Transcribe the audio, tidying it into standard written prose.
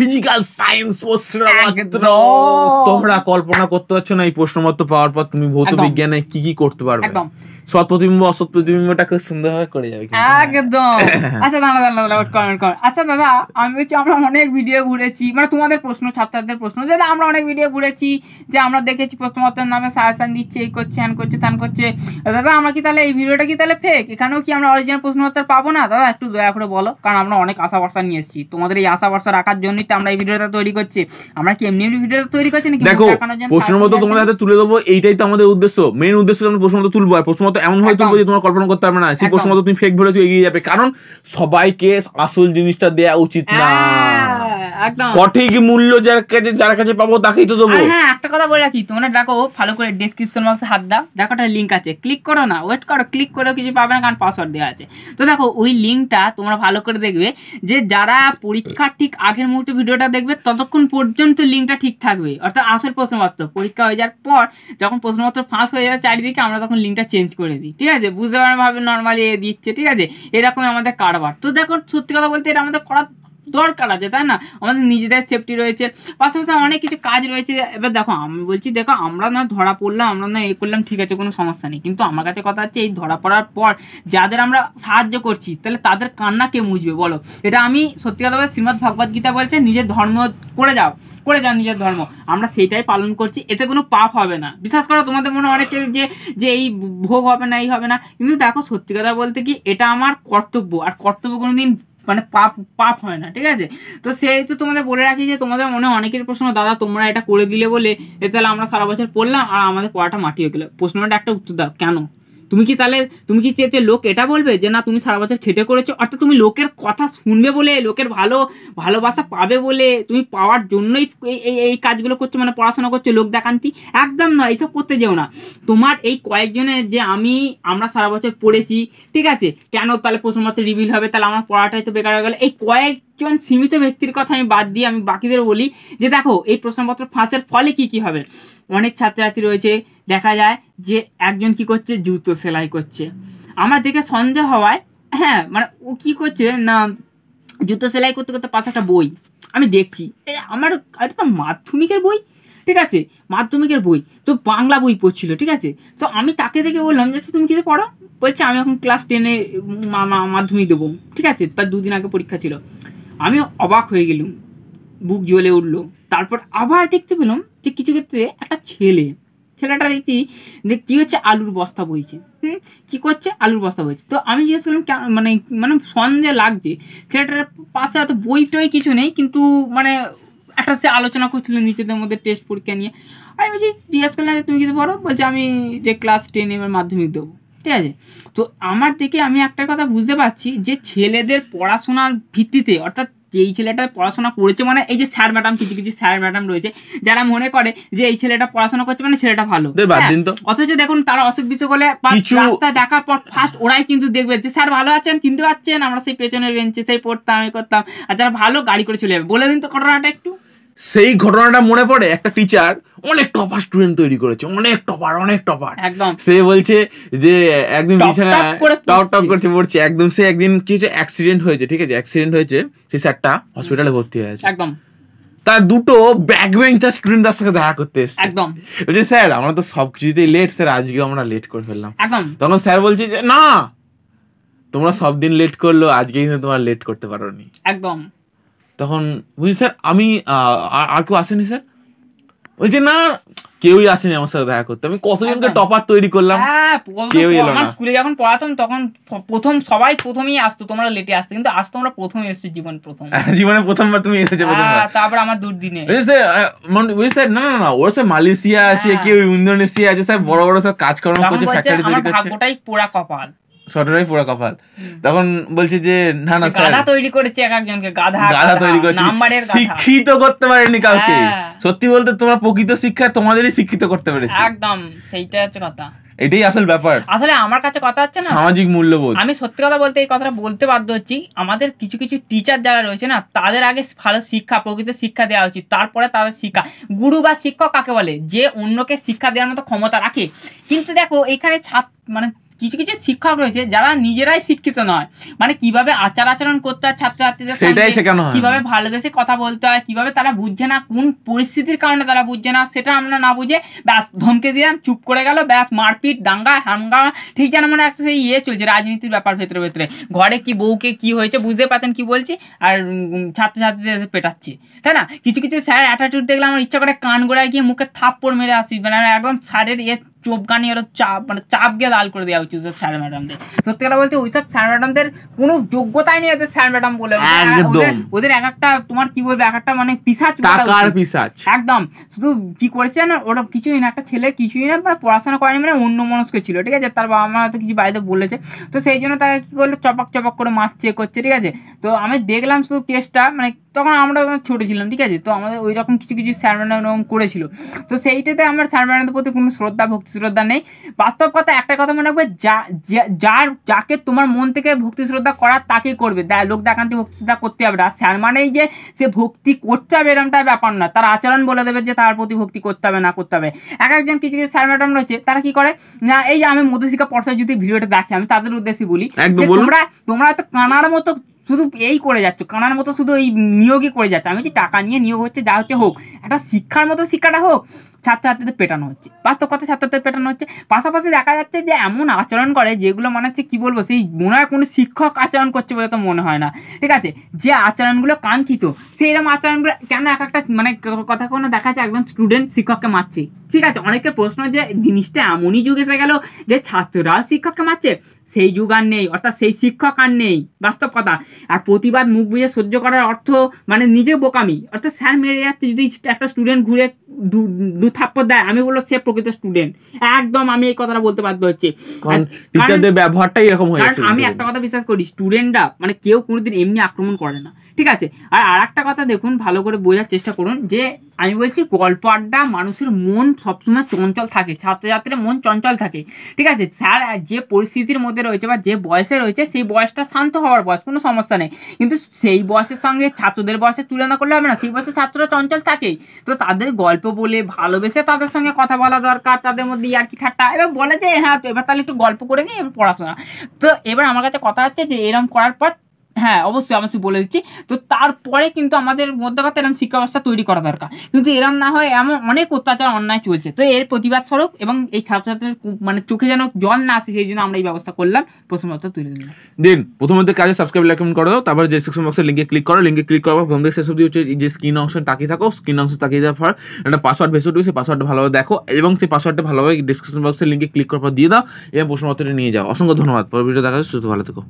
Physical science প্রশ্নপত্র। তোমরা কল্পনা করতে পারছো না এই প্রশ্নপত্র পাওয়ার পর তুমি ভৌত বিজ্ঞানে কি কি করতে পারবে। সৎ প্রতিবিম্ব অসৎ প্রতিবিম্বটাকে সুন্দরভাবে করে যাবে একদম। আচ্ছা আচ্ছা দাদা, আমি বলছি আমরা অনেক ভিডিও ঘুরেছি, মানে তোমাদের প্রশ্ন, ছাত্রদের প্রশ্ন, যে আমরা অনেক ভিডিও ঘুরেছি, যে আমরা দেখেছি প্রশ্নপত্রের নামে সাজেশন দিচ্ছে, এই করছে, হ্যান করছে, ত্যান করছে। দাদা আমরা কি তাহলে এই ভিডিওটা কি তাহলে ফেক? এখানেও কি আমরা অরিজিনাল প্রশ্নপত্র পাবো না? দাদা একটু দয়া করে বলো, কারণ আমরা অনেক আশা ভরসা নিয়ে এসেছি, তোমাদের এই আশা ভরসা রাখার জন্যই তো আমরা এই ভিডিওটা তৈরি করছি। আমরা কি এমনি ভিডিওটা তৈরি করছি নাকি? দেখো প্রশ্নপত্র তোমাদের হাতে তুলে দেবো, এইটাই তো আমাদের উদ্দেশ্য, মেইন উদ্দেশ্য। আমরা প্রশ্নপত্র তুলবো, আর প্রশ্নপত্র এমন ভাবে তুলবো যে তোমরা কল্পনা করতে পারবে না সেই প্রশ্নপত্র তুমি ফেক ভেবে এগিয়ে যাবে। কারণ সবাইকে আসল জিনিসটা দেওয়া উচিত না, সঠিক মূল্য যার কাছে পাবো তাকেই তো দেবো। হ্যাঁ একটা কথা বলে রাখি, তোমরা দেখো ভালো করে ডেসক্রিপশন বক্সে হাত দাও, দেখো একটা লিঙ্ক আছে, ক্লিক করো না, ওয়েট করো, ক্লিক করেও কিছু পাবে না, কারণ পাসওয়ার্ড দেওয়া আছে। তো দেখো ওই লিঙ্কটা তোমরা ভালো করে দেখবে, যে যারা পরীক্ষার ঠিক আগের মুহূর্তে ভিডিওটা দেখবে ততক্ষণ পর্যন্ত লিঙ্কটা ঠিক থাকবে, অর্থাৎ আসল প্রশ্নপত্র পরীক্ষা হয়ে যাওয়ার পর যখন প্রশ্নপত্র ফাঁস হয়ে যাবে চারিদিকে, আমরা তখন লিঙ্কটা চেঞ্জ করে দিই, ঠিক আছে? বুঝতে পারবে ভাবে নর্মালি দিচ্ছে, ঠিক আছে? এরকমই আমাদের কারবার। তো দেখো সত্যি কথা বলতে এটা আমাদের করা দরকার আছে, তাই না? আমাদের নিজেদের সেফটি রয়েছে, পাশাপাশি অনেক কিছু কাজ রয়েছে। এবার দেখো আমি বলছি, দেখো আমরা না ধরা পড়লাম, আমরা না এ করলাম, ঠিক আছে, কোনো সমস্যা নেই, কিন্তু আমার কাছে কথা হচ্ছে এই ধরা পড়ার পর যাদের আমরা সাহায্য করছি, তাহলে তাদের কান্না কে মুছবে বলো? এটা আমি সত্যি কথা বলে, শ্রীমদ্ ভগবদ গীতা বলছে নিজের ধর্ম করে যাও নিজের ধর্ম, আমরা সেইটাই পালন করছি, এতে কোনো পাপ হবে না। বিশ্বাস করো, তোমাদের মনে অনেকের যে এই ভোগ হবে না, এই হবে না, কিন্তু দেখো সত্যি কথা বলতে কি এটা আমার কর্তব্য, আর কর্তব্য কোনোদিন মানে পাপ হয় না, ঠিক আছে? তো সেই তো তোমাদের বলে রাখি যে তোমাদের মনে অনেকের প্রশ্ন, দাদা তোমরা এটা করে দিলে বলে তাহলে আমরা সারা বছর পড়লাম আর আমাদের পড়াটা মাটি হয়ে গেলো। প্রশ্নটা একটা উত্তর দাও, কেন? তুমি কি চেয়েছে লোক এটা বলবে যে না তুমি সারা বছর খেটে করেছো, অর্থাৎ তুমি লোকের কথা শুনবে বলে, লোকের ভালোবাসা পাবে বলে তুমি পাওয়ার জন্যই এই কাজগুলো করছো, মানে পড়াশোনা করছো লোক দেখান্তি? একদম নয়, এইসব করতে যেও না। তোমার এই কয়েকজনের যে আমরা সারা বছর পড়েছি, ঠিক আছে, কেন তাহলে প্রশ্নপত্র রিভিল হবে, তাহলে আমার পড়াটাই তো বেকার হয়ে গেল। এই কয়েকজন সীমিত ব্যক্তির কথা আমি বাদ দিয়ে আমি বাকিদের বলি যে দেখো এই প্রশ্নপত্র ফাঁসের ফলে কি হবে। অনেক ছাত্রছাত্রী রয়েছে, দেখা যায় যে একজন কি করছে, জুতো সেলাই করছে, আমার দেখে সন্দেহ হওয়ায়, হ্যাঁ মানে ও কি করছে না, জুতো সেলাই করতে করতে পাশে একটা বই আমি দেখছি, আমার এটা তো মাধ্যমিকের বই, ঠিক আছে, মাধ্যমিকের বই, তো বাংলা বই পড়ছিল, ঠিক আছে। তো আমি তাকে দেখে বললাম যে তুমি কিছু পড়ো, বলছে আমি এখন ক্লাস 10-এ মাধ্যমিক দেবো, ঠিক আছে, তার 2 দিন আগে পরীক্ষা ছিল। আমি অবাক হয়ে গেলাম, বুক জ্বলে উঠলো। তারপর আবার দেখতে পেলাম যে কিছু ক্ষেত্রে একটা ছেলেটা দেখছি যে কী হচ্ছে, আলুর বস্তা বইছে, কী করছে, আলুর বস্তা বইছে। তো আমি জিজ্ঞেস করলাম মানে সন্দেহ লাগছে, ছেলেটার পাশে হয়তো বই টই কিছু নেই, কিন্তু মানে একটা সে আলোচনা করছিল নিজেদের মধ্যে টেস্ট পরীক্ষা নিয়ে। আমি বলছি, জিজ্ঞেস করলাম তুমি কিছু পড়ো, বলছে আমি যে ক্লাস 10 এবার মাধ্যমিক দেবো, ঠিক আছে। তো আমার দেখে আমি একটা কথা বুঝতে পারছি যে ছেলেদের পড়াশোনার ভিত্তিতে, অর্থাৎ যেই ছেলেটা পড়াশোনা করেছে, মানে এই যে স্যার ম্যাডাম, কিছু স্যার ম্যাডাম রয়েছে যারা মনে করে যে এই ছেলেটা পড়াশোনা করছে মানে ছেলেটা ভালো, অথচ দেখুন তারা অসুখ বিসুখ হলে রাস্তায় দেখার পর ফার্স্ট ওরাই কিন্তু দেখবে যে স্যার ভালো আছেন, চিনতে পারছেন, আমরা সেই পেছনের বেঞ্চে সেই পড়তাম, আমি করতাম, আর যারা ভালো গাড়ি করে চলে যাবে। বলে দিন তো ঘটনাটা একটু। সেই ঘটনাটা মনে পড়ে, একটা টিচার অনেক টপার স্টুডেন্ট তৈরি করেছে, অনেক টপার একদম। সে বলছে যে একদিন বিছানায় টপ করছে পড়ছে, একদম সে একদিন কি হচ্ছে, অ্যাক্সিডেন্ট হয়েছে, ঠিক আছে, অ্যাক্সিডেন্ট হয়েছে, সেই স্যারটা হসপিটালে ভর্তি হয়ে আছে, একদম। তার 2 ব্যাক বেঞ্চার স্টুডেন্ট তার সাথে দেখা করতে এসেছে, একদম। বলছে স্যার আমরা তো সব কিছুতেই লেট, স্যার আজকেও আমরা লেট করে ফেললাম, একদম। তখন স্যার বলছে যে না, তোমরা সব দিন লেট করলো, আজকে কিন্তু তোমরা লেট করতে পারোনি, একদম। তখন বুঝি স্যার আমি আর কেউ আসেনি স্যার? বলছে না কেউই আসেনি আমার সাথে দেখা করতে, আমি কতজনকে টপার তৈরি করলাম, কেউই এলো না। স্কুলে যখন পড়াতাম তখন প্রথমেই আসতো, তোমরা লেটে আসতো, কিন্তু আসতো আমরা প্রথমে এসেছি, জীবনে প্রথমবার তুমি এসেছো, তারপর আমার দুর্দিনে স্যার না ওর স্যার মালয়েশিয়া আছে, কেউ ইন্দোনেশিয়া আছে, স্যার বড় বড় সব কাজকর্ম করছে, ফ্যাক্টরি তৈরি করছে, ওটাই পোড়া কপাল, সরটাই পুরো কপাল। তখন বলছে যে না না স্যার, গাধা তৈরি করেছে, একজনকে গাধা তৈরি করেছে, শিক্ষিত করতে পারেনি কাউকে। সত্যি বলতে তোমরা প্রকৃত শিক্ষা তোমাদেরই শিক্ষিত করতে পেরেছো, একদম, সেইটা হচ্ছে কথা, এটাই আসল ব্যাপার। আসলে আমার কাছে কথা হচ্ছে না সামাজিক মূল্যবোধ। আমি সত্যি কথা বলতে এই কথাটা বলতে বাধ্য হচ্ছি, আমাদের কিছু টিচার যারা রয়েছে না, তাদের আগে ভালো শিক্ষা, প্রকৃত শিক্ষা দেওয়া উচিত, তারপরে তাদের শিক্ষা। গুরু বা শিক্ষক কাকে বলে? যে অন্যকে শিক্ষা দেওয়ার মতো ক্ষমতা রাখে। কিন্তু দেখো এখানে কিছু কিছু শিক্ষক রয়েছে যারা নিজেরাই শিক্ষিত নয়, মানে কিভাবে আচার আচরণ করতে হয় ছাত্রছাত্রীদের সঙ্গে, কিভাবে ভালোবেসে কথা বলতে হয়, কিভাবে তারা বুঝছে না, কোন পরিস্থিতির কারণে তারা বুঝছে না, সেটা আমরা না বুঝে ব্যাস ধমকে দিলাম, চুপ করে গেল, ব্যাস মারপিট দাঙ্গা হাঙ্গামা, ঠিক যেন মানে একটা সেই চলছে রাজনীতির ব্যাপার ভেতরে ভেতরে, ঘরে কি বউকে কি হয়েছে বুঝতে পারছেন কি বলছি, আর ছাত্রছাত্রীদের পেটাচ্ছে, তাই না? কিছু কিছু স্যার অ্যাটিটিউড দেখলে আমার ইচ্ছা করে কান গোড়ায় গিয়ে মুখে থাপ্পড় মেরে আসি, মানে একদম স্যারের চোপ গানি আরো চাপ, মানে চাপ গিয়ে লাল করে দেওয়া উচিত স্যার ম্যাডামদের। সত্যি কথা বলতে ওইসব স্যার ম্যাডামদের কোনো যোগ্যতাই নেই ওদের স্যার ম্যাডাম বলে, ওদের এক একটা তোমার কি বলবে এক একটা মানে পিসাচ, একদম শুধু কি করেছে না ওরা কিছুই না, একটা ছেলে কিছুই না মানে পড়াশোনা করেনি, মানে অন্য মনস্ক ছিল, ঠিক আছে, তার বাবা মা হয়তো কিছু বাড়িতে বলেছে, তো সেই জন্য তাকে কি করলো চপাক চপাক করে মারছে করছে, ঠিক আছে। তো আমি দেখলাম শুধু কেসটা, মানে তখন আমরা ছোট ছিলাম, ঠিক আছে, তো আমাদের ওই রকম কিছু কিছু স্যার ম্যাডাম এরকম করেছিল, তো সেইটাতে আমার স্যার ম্যাডামদের প্রতি কোনো শ্রদ্ধা ভক্তি শ্রদ্ধা নেই। বাস্তব কথা একটা কথা মনে রাখবে, যাকে তোমার মন থেকে ভক্তি শ্রদ্ধা করার তাকেই করবে, লোক দেখান্তি ভক্তি শ্রদ্ধা করতে হবে না। স্যার মানেই যে সে ভক্তি করতে হবে এরকমটা ব্যাপার না, তার আচরণ বলে দেবে যে তার প্রতি ভক্তি করতে হবে না করতে হবে। একজন কিছু কিছু স্যার ম্যাডাম রয়েছে তারা কি করে না, এই যে আমি মধ্যশিক্ষা পর্ষদ যদি ভিডিওটা দেখি আমি তাদের উদ্দেশ্যে বলি, তোমরা হয়তো কানার মতো শুধু এই করে যাচ্ছ, কানার মতো শুধু এই নিয়োগই করে যাচ্ছে, আমি যে টাকা নিয়ে নিয়োগ হচ্ছে যা হচ্ছে হোক, একটা শিক্ষার মতো শিক্ষাটা হোক, ছাত্রছাত্রীদের পেটানো হচ্ছে, বাস্তব কথা ছাত্রছাত্রীদের পেটানো হচ্ছে। পাশাপাশি দেখা যাচ্ছে যে এমন আচরণ করে যেগুলো মনে হচ্ছে কি বলবো, সেই মনে হয় কোনো শিক্ষক আচরণ করছে বলে তো মনে হয় না, ঠিক আছে, যে আচরণগুলো কাঙ্ক্ষিত সেই এরকম আচরণগুলো কেন এক একটা মানে কথা কোনো দেখা যাচ্ছে একজন স্টুডেন্ট শিক্ষককে মারছে, ঠিক আছে, অনেকের প্রশ্ন যে জিনিসটা এমনই যুগ এসে গেল যে ছাত্ররা শিক্ষককে মারছে, সেই যুগ আর নেই, অর্থাৎ সেই শিক্ষক আর নেই, বাস্তব কথা। আর প্রতিবাদ মুখ বুঝে সহ্য করার অর্থ মানে নিজে বোকামি, অর্থাৎ স্যার মেরে যাচ্ছে যদি একটা স্টুডেন্ট ঘুরে দু থাপ্পড় দেয় আমি বললো সে প্রকৃত স্টুডেন্ট, একদম আমি এই কথাটা বলতে বাধ্য হচ্ছি, টিচারদের ব্যবহারটাই এরকম হয়ে যাচ্ছে। আমি একটা কথা বিশ্বাস করি, স্টুডেন্টরা মানে কেউ কোনোদিন এমনি আক্রমণ করে না, ঠিক আছে। আর একটা কথা দেখুন, ভালো করে বোঝার চেষ্টা করুন, যে আমি বলছি গল্প আড্ডা মানুষের মন সবসময় চঞ্চল থাকে, ছাত্রছাত্রীর মন চঞ্চল থাকে, ঠিক আছে। স্যার যে পরিস্থিতির মধ্যে রয়েছে বা যে বয়সে রয়েছে সেই বয়সটা শান্ত হওয়ার বয়স, কোনো সমস্যা নেই, কিন্তু সেই বয়সের সঙ্গে ছাত্রদের বয়সের তুলনা করলে হবে না, সেই বয়সে ছাত্ররা চঞ্চল থাকেই, তো তাদের গল্প বলে ভালোবেসে তাদের সঙ্গে কথা বলা দরকার, তাদের মধ্যে আর কি ঠাট্টা, এবার বলে যে হ্যাঁ এবার তাহলে একটু গল্প করে নিই এবার পড়াশোনা। তো এবার আমার কাছে কথা হচ্ছে যে এরকম করার পর হ্যাঁ অবশ্যই বলে দিচ্ছি, তো তারপরে কিন্তু আমাদের মধ্যকার এরকম শিক্ষা ব্যবস্থা তৈরি করা দরকার, কিন্তু এরকম না হয় এমন অনেক অত্যাচার অন্যায় চলছে, তো এর প্রতিবাদ স্বরূপ এবং এই ছাত্রছাত্রীদের মানে চোখে যেন জল না আসে সেই জন্য আমরা এই ব্যবস্থা করলাম, প্রথমত তুলে দিলাম। প্রথমত কাজে সাবস্ক্রাইব লাইক কমেন্ট করে দাও, তারপরে ডেসক্রিপশন বক্সে লিঙ্কে ক্লিক করো, লিঙ্কে ক্লিক করার পর প্রথম থেকে শেষ অবধি হচ্ছে যে স্ক্রিন অংশ তাকিয়ে থাকো, স্ক্রিন অংশ তাকিয়ে যাওয়ার পর একটা পাসওয়ার্ড ভেসে উঠবে, সেই পাসওয়ার্ডটা ভালোভাবে দেখো এবং সেই পাসওয়ার্ডটা ভালোভাবে ডেসক্রিপশন বক্সে লিঙ্কে ক্লিক করার পর দিয়ে দাও এবং প্রশ্নপত্রটা নিয়ে যাও। অসংখ্য ধন্যবাদ, পরের ভিডিও দেখা যাচ্ছে, সুস্থ ভালো থেকো।